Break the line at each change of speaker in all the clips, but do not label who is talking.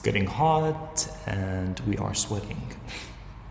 getting hot and we are sweating.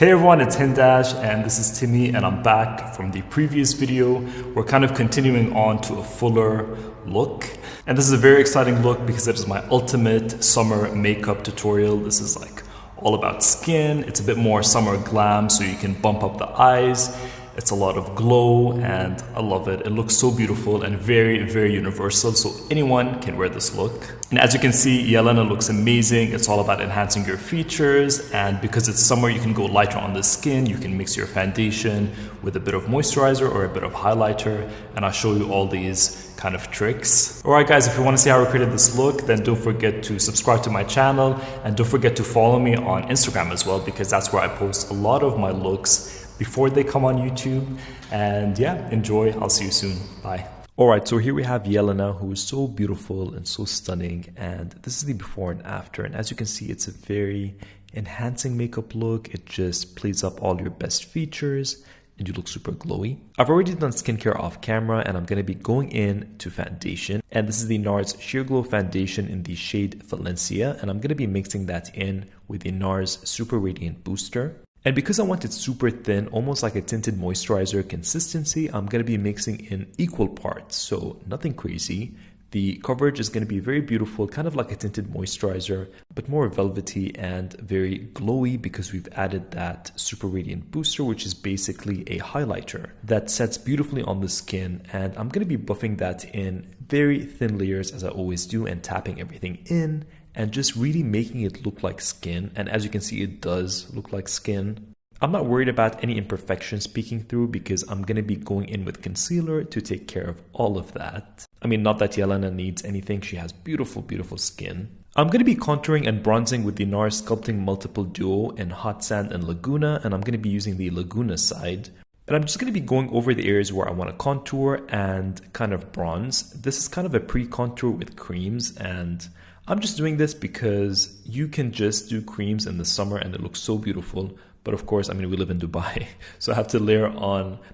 Hey everyone, it's Hindash and this is Timmy and I'm back from the previous video. We're kind of continuing on to a fuller look. And this is a very exciting look because it is my ultimate summer makeup tutorial. This is like all about skin. It's a bit more summer glam, so you can bump up the eyes. It's a lot of glow and I love it. It looks so beautiful and very, very universal. So anyone can wear this look. And as you can see, Yelena looks amazing. It's all about enhancing your features. And because it's summer, you can go lighter on the skin. You can mix your foundation with a bit of moisturizer or a bit of highlighter. And I'll show you all these kind of tricks. All right, guys, if you want to see how I created this look, then don't forget to subscribe to my channel. And don't forget to follow me on Instagram as well, because that's where I post a lot of my looks before they come on YouTube. And yeah, enjoy. I'll see you soon. Bye. All right, so here we have Yelena, who is so beautiful and so stunning. And this is the before and after. And as you can see, it's a very enhancing makeup look. It just plays up all your best features and you look super glowy. I've already done skincare off camera and I'm going to be going in to foundation. And this is the NARS Sheer Glow Foundation in the shade Valencia. And I'm going to be mixing that in with the NARS Super Radiant Booster. And because I want it super thin, almost like a tinted moisturizer consistency, I'm going to be mixing in equal parts. So nothing crazy. The coverage is going to be very beautiful, kind of like a tinted moisturizer, but more velvety and very glowy because we've added that Super Radiant Booster, which is basically a highlighter that sets beautifully on the skin. And I'm going to be buffing that in very thin layers as I always do and tapping everything in and just really making it look like skin. And as you can see, it does look like skin. I'm not worried about any imperfections peeking through because I'm going to be going in with concealer to take care of all of that. I mean, not that Yelena needs anything. She has beautiful, beautiful skin. I'm going to be contouring and bronzing with the NARS Sculpting Multiple Duo in Hot Sand and Laguna. And I'm going to be using the Laguna side. And I'm just going to be going over the areas where I want to contour and kind of bronze. This is kind of a pre-contour with creams, and I'm just doing this because you can just do creams in the summer and it looks so beautiful. But of course, I mean, we live in Dubai, so I have to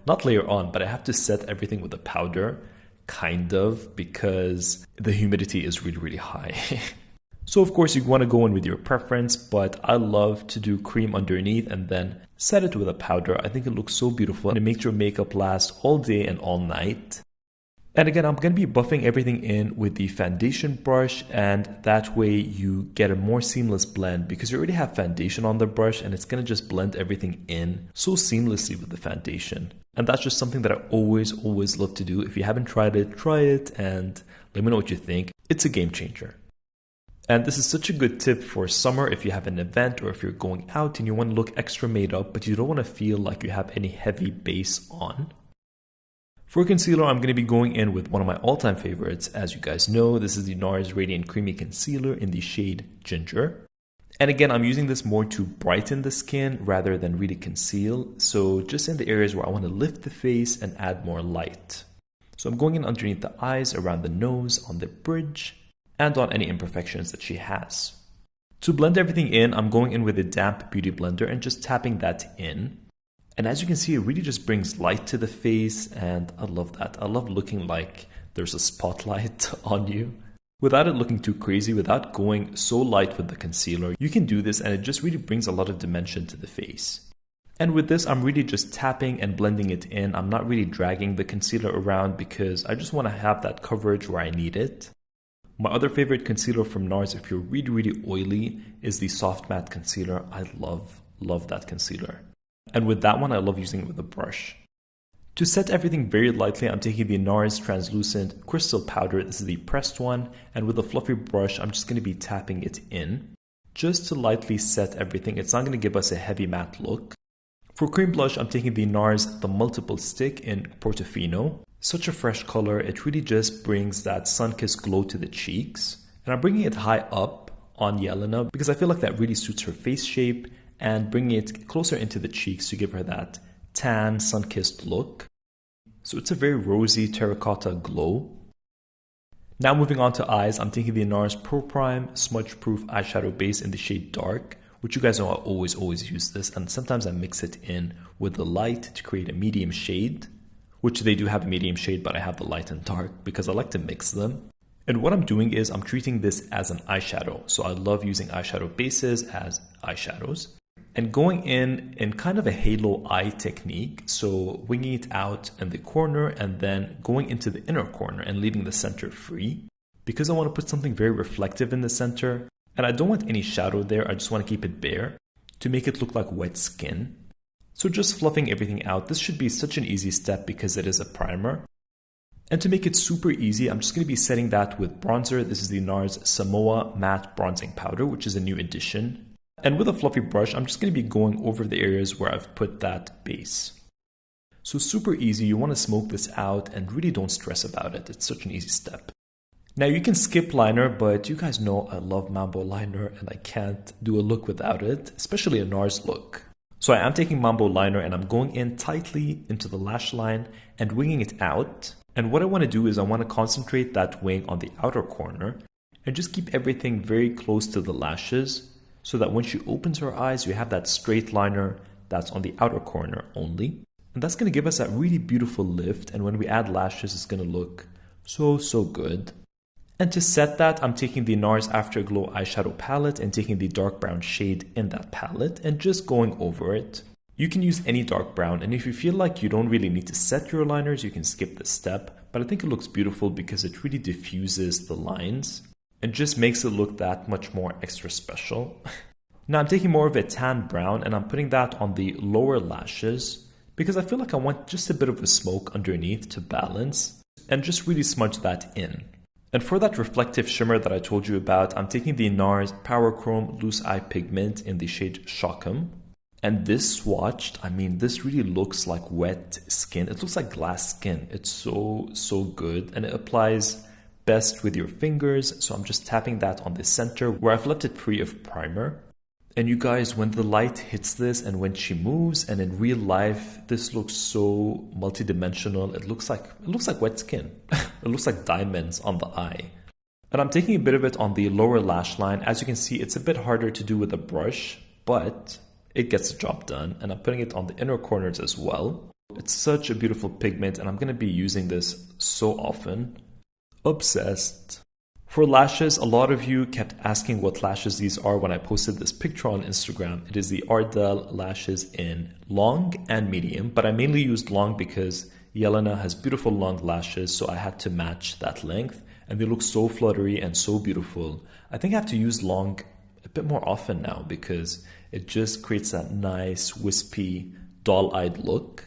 not layer on, but I have to set everything with a powder, kind of, because the humidity is really, really high. So of course, you want to go in with your preference, but I love to do cream underneath and then set it with a powder. I think it looks so beautiful and it makes your makeup last all day and all night. And again, I'm going to be buffing everything in with the foundation brush, and that way you get a more seamless blend because you already have foundation on the brush and it's going to just blend everything in so seamlessly with the foundation. And that's just something that I always love to do. If you haven't tried it, try it and let me know what you think. It's a game changer. And this is such a good tip for summer if you have an event or if you're going out and you want to look extra made up, but you don't want to feel like you have any heavy base on. For concealer, I'm going to be going in with one of my all-time favorites. As you guys know, this is the NARS Radiant Creamy Concealer in the shade Ginger. And again, I'm using this more to brighten the skin rather than really conceal. So just in the areas where I want to lift the face and add more light. So I'm going in underneath the eyes, around the nose, on the bridge, and on any imperfections that she has. To blend everything in, I'm going in with a damp beauty blender and just tapping that in. And as you can see, it really just brings light to the face, and I love that. I love looking like there's a spotlight on you. Without it looking too crazy, without going so light with the concealer, you can do this and it just really brings a lot of dimension to the face. And with this, I'm really just tapping and blending it in. I'm not really dragging the concealer around because I just want to have that coverage where I need it. My other favorite concealer from NARS, if you're really, really oily, is the Soft Matte Concealer. I love that concealer. And with that one, I love using it with a brush. To set everything very lightly, I'm taking the NARS Translucent Crystal Powder. This is the pressed one. And with a fluffy brush, I'm just going to be tapping it in just to lightly set everything. It's not going to give us a heavy matte look. For cream blush, I'm taking the NARS The Multiple Stick in Portofino. Such a fresh color. It really just brings that sun-kissed glow to the cheeks. And I'm bringing it high up on Yelena because I feel like that really suits her face shape, and bringing it closer into the cheeks to give her that tan, sun-kissed look. So it's a very rosy terracotta glow. Now moving on to eyes, I'm taking the NARS Pro Prime Smudge Proof Eyeshadow Base in the shade Dark, which you guys know I always use this, and sometimes I mix it in with the light to create a medium shade, which they do have a medium shade, but I have the light and dark because I like to mix them. And what I'm doing is I'm treating this as an eyeshadow. So I love using eyeshadow bases as eyeshadows. And going in kind of a halo eye technique. So winging it out in the corner and then going into the inner corner and leaving the center free. Because I want to put something very reflective in the center. And I don't want any shadow there. I just want to keep it bare to make it look like wet skin. So just fluffing everything out. This should be such an easy step because it is a primer. And to make it super easy, I'm just going to be setting that with bronzer. This is the NARS Samoa Matte Bronzing Powder, which is a new addition. And with a fluffy brush, I'm just going to be going over the areas where I've put that base. So super easy. You want to smoke this out and really don't stress about it. It's such an easy step. Now you can skip liner, but you guys know I love Mambo liner and I can't do a look without it, especially a NARS look. So I am taking Mambo liner and I'm going in tightly into the lash line and winging it out. And what I want to do is I want to concentrate that wing on the outer corner and just keep everything very close to the lashes so that when she opens her eyes, you have that straight liner that's on the outer corner only. And that's going to give us that really beautiful lift. And when we add lashes, it's going to look so good. And to set that, I'm taking the NARS Afterglow eyeshadow palette and taking the dark brown shade in that palette and just going over it. You can use any dark brown, and if you feel like you don't really need to set your liners, you can skip this step. But I think it looks beautiful because it really diffuses the lines and just makes it look that much more extra special. Now I'm taking more of a tan brown and I'm putting that on the lower lashes because I feel like I want just a bit of a smoke underneath to balance and just really smudge that in. And for that reflective shimmer that I told you about, I'm taking the NARS Power Chrome Loose Eye Pigment in the shade Shockham. And this swatched, I mean, this really looks like wet skin. It looks like glass skin. It's so good. And it applies best with your fingers. So I'm just tapping that on the center where I've left it free of primer. And you guys, when the light hits this and when she moves and in real life, this looks so multidimensional. It looks like wet skin. It looks like diamonds on the eye. And I'm taking a bit of it on the lower lash line. As you can see, it's a bit harder to do with a brush, but it gets the job done. And I'm putting it on the inner corners as well. It's such a beautiful pigment and I'm going to be using this so often. Obsessed. For lashes, a lot of you kept asking what lashes these are when I posted this picture on Instagram. It is the Ardell lashes in long and medium, but I mainly used long because Yelena has beautiful long lashes, so I had to match that length. And they look so fluttery and so beautiful. I think I have to use long a bit more often now because it just creates that nice, wispy, doll-eyed look.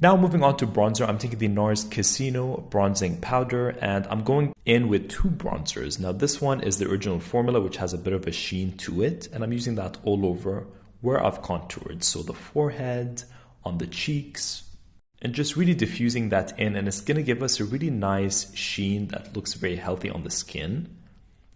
Now moving on to bronzer, I'm taking the NARS Casino Bronzing Powder and I'm going in with two bronzers. Now this one is the original formula which has a bit of a sheen to it and I'm using that all over where I've contoured. So the forehead, on the cheeks, and just really diffusing that in and it's going to give us a really nice sheen that looks very healthy on the skin.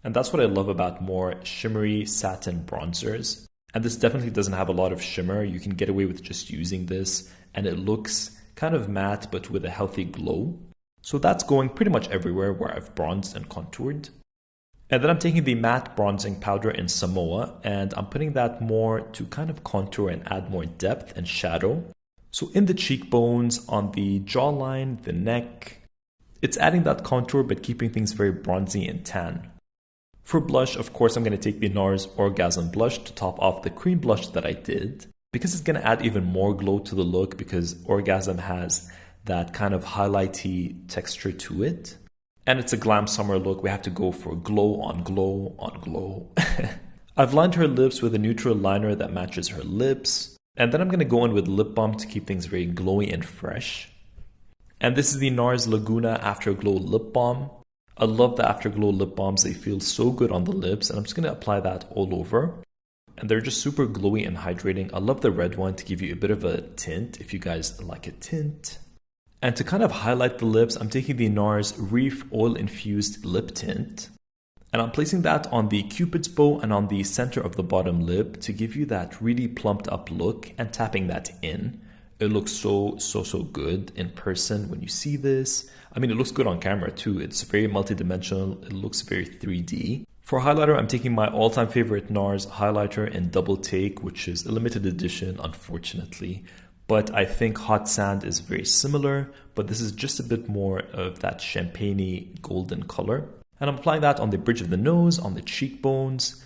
And that's what I love about more shimmery satin bronzers. And this definitely doesn't have a lot of shimmer. You can get away with just using this and it looks kind of matte but with a healthy glow. So that's going pretty much everywhere where I've bronzed and contoured. And then I'm taking the matte bronzing powder in Samoa and I'm putting that more to kind of contour and add more depth and shadow. So in the cheekbones, on the jawline, the neck, it's adding that contour but keeping things very bronzy and tan. For blush, of course, I'm going to take the NARS Orgasm Blush to top off the cream blush that I did because it's going to add even more glow to the look because Orgasm has that kind of highlighty texture to it. And it's a glam summer look. We have to go for glow on glow on glow. I've lined her lips with a neutral liner that matches her lips. And then I'm going to go in with lip balm to keep things very glowy and fresh. And this is the NARS Laguna Afterglow Lip Balm. I love the Afterglow lip balms. They feel so good on the lips and I'm just going to apply that all over. And they're just super glowy and hydrating. I love the red one to give you a bit of a tint if you guys like a tint. And to kind of highlight the lips, I'm taking the NARS Reef Oil Infused Lip Tint. And I'm placing that on the Cupid's bow and on the center of the bottom lip to give you that really plumped up look and tapping that in. It looks so good in person when you see this. I mean, it looks good on camera too. It's very multidimensional. It looks very 3D. For highlighter, I'm taking my all-time favorite NARS highlighter in Double Take, which is a limited edition, unfortunately. But I think Hot Sand is very similar, but this is just a bit more of that champagne-y golden color. And I'm applying that on the bridge of the nose, on the cheekbones,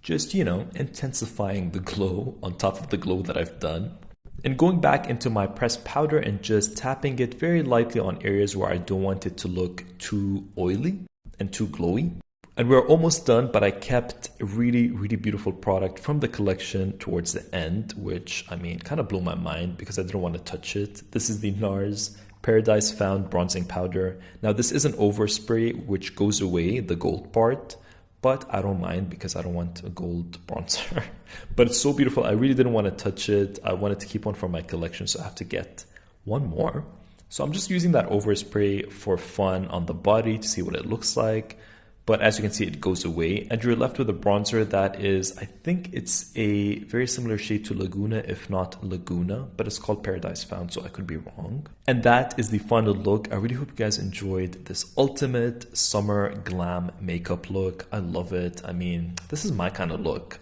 just, intensifying the glow on top of the glow that I've done. And going back into my pressed powder and just tapping it very lightly on areas where I don't want it to look too oily and too glowy. And we're almost done, but I kept a really, really beautiful product from the collection towards the end, which, kind of blew my mind because I didn't want to touch it. This is the NARS Paradise Found Bronzing Powder. Now, this is an overspray, which goes away, the gold part, but I don't mind because I don't want a gold bronzer. But it's so beautiful. I really didn't want to touch it. I wanted to keep one from my collection, so I have to get one more. So I'm just using that overspray for fun on the body to see what it looks like. But as you can see, it goes away and you're left with a bronzer that is, I think it's a very similar shade to Laguna, if not Laguna, but it's called Paradise Found, so I could be wrong. And that is the final look. I really hope you guys enjoyed this ultimate summer glam makeup look. I love it. This is my kind of look.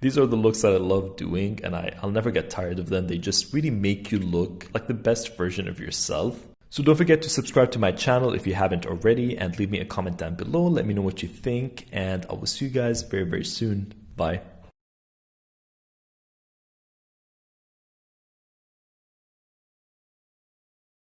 These are the looks that I love doing and I'll never get tired of them. They just really make you look like the best version of yourself. So don't forget to subscribe to my channel if you haven't already and leave me a comment down below. Let me know what you think and I will see you guys very, very soon. Bye.